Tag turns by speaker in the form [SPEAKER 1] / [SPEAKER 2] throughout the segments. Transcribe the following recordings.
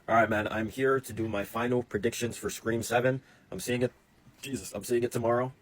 [SPEAKER 1] All right, man. I'm here to do my final predictions for Scream 7. I'm seeing it. Jesus, I'm seeing it tomorrow.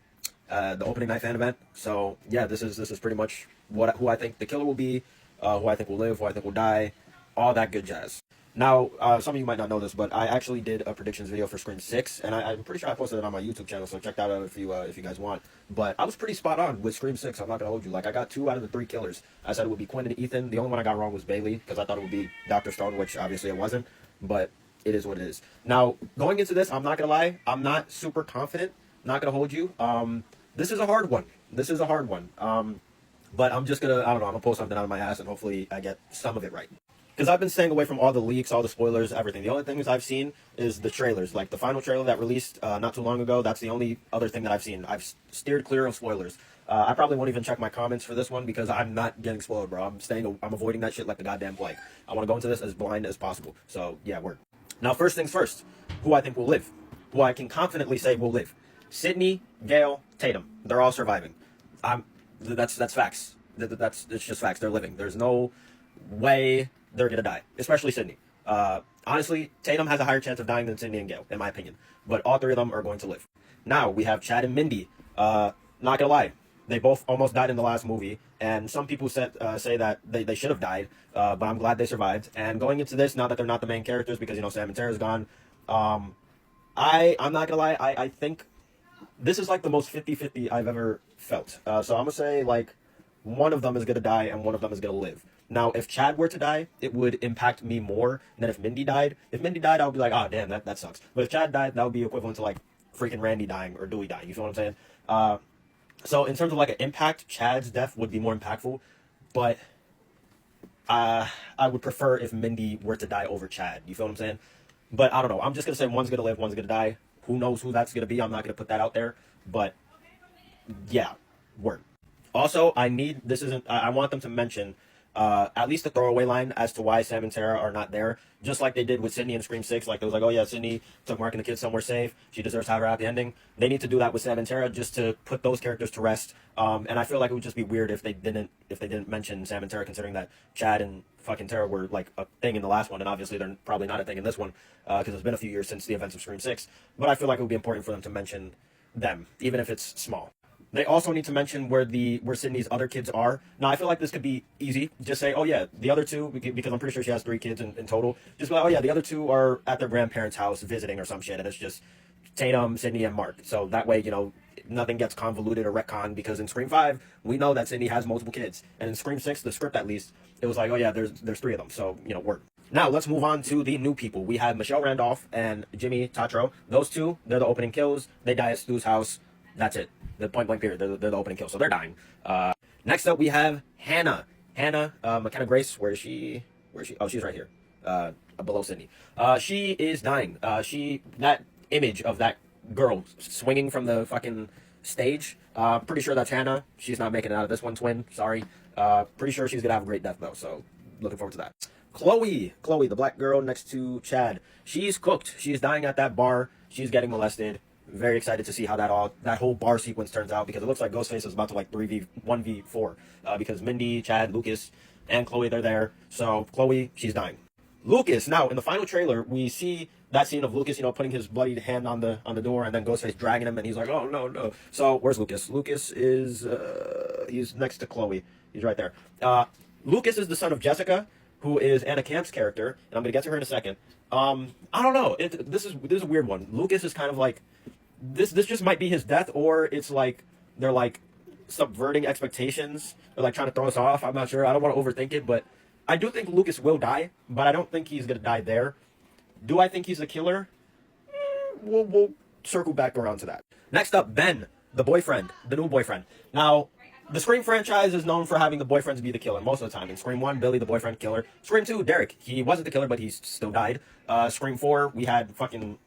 [SPEAKER 1] The opening night fan event. So yeah, this is pretty much who I think the killer will be, who I think will live, who I think will die, all that good jazz. Now, some of you might not know this, but I actually did a predictions video for Scream 6, and I'm pretty sure I posted it on my YouTube channel, so check that out if you guys want. But I was pretty spot on with Scream 6. I'm not gonna hold you. Like I got 2 out of the 3 killers. I said it would be Quinn and Ethan. The only one I got wrong was Bailey because I thought it would be Dr. Stone, which obviously it wasn't. But it is what it is. Now, going into this, I'm not gonna lie, I'm not super confident. Not gonna hold you. This is a hard one. This is a hard one. But I'm just gonna, I don't know, I'm gonna pull something out of my ass and hopefully I get some of it right. Because I've been staying away from all the leaks, all the spoilers, everything. The only things I've seen is the trailers. Like the final trailer that released not too long ago, that's the only other thing that I've seen. I've steered clear of spoilers. I probably won't even check my comments for this one because I'm not getting spoiled, bro. I'm avoiding that shit like the goddamn plague. I want to go into this as blind as possible. So, yeah, word. Now, first things first, who I think will live. Who I can confidently say will live. Sydney, Gale, Tatum. They're all surviving. That's facts. It's just facts. They're living. There's no way they're gonna die, especially Sydney. Honestly, Tatum has a higher chance of dying than Sydney and Gale, in my opinion. But all 3 of them are going to live. Now we have Chad and Mindy. Not gonna lie, they both almost died in the last movie, and some people say that they should have died, but I'm glad they survived. And going into this, now that they're not the main characters because Sam and Tara's gone, I'm not gonna lie, I think this is like the most 50-50 I've ever felt. So I'm gonna say like one of them is gonna die and one of them is gonna live. Now, if Chad were to die, it would impact me more than if Mindy died. If Mindy died, I would be like, oh damn, that sucks. But if Chad died, that would be equivalent to like freaking Randy dying or Dewey dying. You feel what I'm saying? So in terms of like an impact, Chad's death would be more impactful, but I would prefer if Mindy were to die over Chad. You feel what I'm saying? But I don't know. I'm just gonna say one's gonna live, one's gonna die. Who knows who that's gonna be? I'm not gonna put that out there. But yeah, word. Also, I want them to mention at least a throwaway line as to why Sam and Tara are not there, just like they did with Sydney in Scream 6. Like, it was like, oh yeah, Sydney took Mark and the kids somewhere safe. She deserves to have her happy ending. They need to do that with Sam and Tara just to put those characters to rest. And I feel like it would just be weird if they didn't mention Sam and Tara, considering that Chad and fucking Tara were like a thing in the last one, and obviously they're probably not a thing in this one because it's been a few years since the events of Scream 6. But I feel like it would be important for them to mention them, even if it's small. They also need to mention where Sydney's other kids are. Now, I feel like this could be easy. Just say, oh yeah, the other 2, because I'm pretty sure she has 3 kids in total. Just be like, oh yeah, the other 2 are at their grandparents' house visiting or some shit, and it's just Tatum, Sydney, and Mark. So that way, nothing gets convoluted or retconned, because in Scream 5, we know that Sydney has multiple kids. And in Scream 6, the script at least, it was like, oh yeah, there's 3 of them. So, work. Now, let's move on to the new people. We have Michelle Randolph and Jimmy Tatro. Those 2, they're the opening kills. They die at Stu's house. That's it. The point blank period. They're the opening kill, so they're dying. Next up, we have Hannah. Hannah McKenna Grace. Where is she? Oh, she's right here. Below Sydney. She is dying. That image of that girl swinging from the fucking stage. Pretty sure that's Hannah. She's not making it out of this one, twin. Sorry. Pretty sure she's gonna have a great death though. So looking forward to that. Chloe, the black girl next to Chad. She's cooked. She's dying at that bar. She's getting molested. Very excited to see how that whole bar sequence turns out, because it looks like Ghostface is about to like 1v4 because Mindy, Chad, Lucas, and Chloe, they're there. So Chloe, she's dying. Lucas, now in the final trailer, we see that scene of Lucas, putting his bloodied hand on the door, and then Ghostface dragging him, and he's like, oh no, no. So where's Lucas? Lucas is he's next to Chloe. He's right there. Lucas is the son of Jessica, who is Anna Camp's character, and I'm gonna get to her in a second. I don't know. This is a weird one. Lucas is kind of like, this just might be his death, or it's like they're like subverting expectations, or like trying to throw us off. I'm not sure. I don't want to overthink it, but I do think Lucas will die, but I don't think he's gonna die there. Do I think he's a killer? We'll circle back around to that. Next up, Ben, the new boyfriend. Now, the Scream franchise is known for having the boyfriends be the killer most of the time. In Scream 1, Billy, the boyfriend, killer. Scream 2, Derek, he wasn't the killer, but he still died. Scream 4, we had fucking,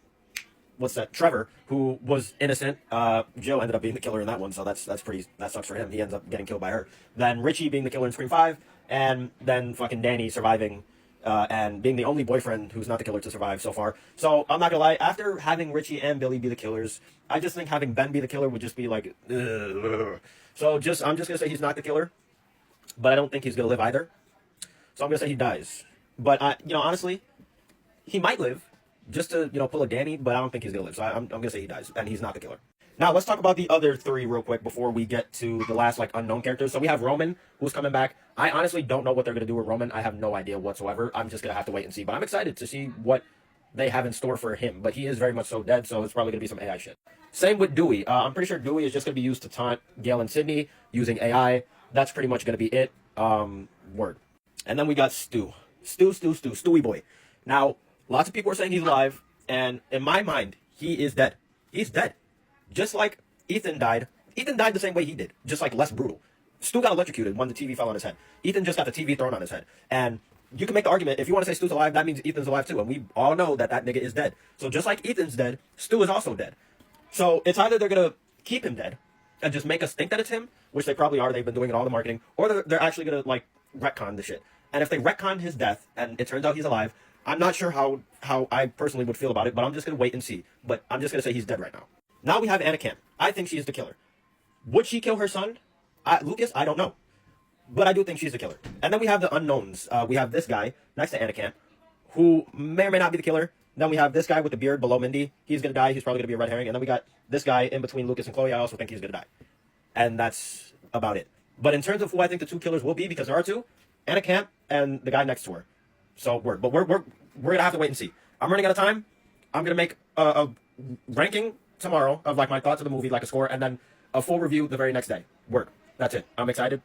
[SPEAKER 1] Trevor, who was innocent. Jill ended up being the killer in that one, so that sucks for him. He ends up getting killed by her. Then Richie being the killer in Scream 5, and then fucking Danny surviving, and being the only boyfriend who's not the killer to survive so far. So I'm not gonna lie, after having Richie and Billy be the killers, I just think having Ben be the killer would just be like, ugh. So I'm just gonna say he's not the killer, but I don't think he's gonna live either. So I'm gonna say he dies. But honestly, he might live just to, pull a Danny, but I don't think he's gonna live. So I'm gonna say he dies, and he's not the killer. Now let's talk about the other three real quick before we get to the last unknown characters. So we have Roman, who's coming back. I honestly don't know what they're gonna do with Roman. I have no idea whatsoever. I'm just gonna have to wait and see. But I'm excited to see what they have in store for him. But he is very much so dead, so it's probably gonna be some AI shit. Same with Dewey. I'm pretty sure Dewey is just gonna be used to taunt Gale and Sydney using AI. That's pretty much gonna be it. Word. And then we got Stewie boy. Now, lots of people are saying he's alive, and in my mind, he is dead. He's dead. Just like Ethan died. Ethan died the same way he did, just like less brutal. Stu got electrocuted when the TV fell on his head. Ethan just got the TV thrown on his head. And you can make the argument, if you want to say Stu's alive, that means Ethan's alive too. And we all know that that nigga is dead. So just like Ethan's dead, Stu is also dead. So it's either they're going to keep him dead and just make us think that it's him, which they probably are. They've been doing it all the marketing. Or they're actually going to, retcon the shit. And if they retcon his death and it turns out he's alive, I'm not sure how I personally would feel about it, but I'm just going to wait and see. But I'm just going to say he's dead right now. Now we have Anna Camp. I think she is the killer. Would she kill her son? Lucas? I don't know. But I do think she's the killer. And then we have the unknowns. We have this guy next to Anna Camp, who may or may not be the killer. Then we have this guy with the beard below Mindy. He's going to die. He's probably going to be a red herring. And then we got this guy in between Lucas and Chloe. I also think he's going to die. And that's about it. But in terms of who I think the two killers will be, because there are two, Anna Camp and the guy next to her. So we're going to have to wait and see. I'm running out of time. I'm going to make a ranking tomorrow of my thoughts of the movie, a score, and then a full review the very next day. That's it. I'm excited.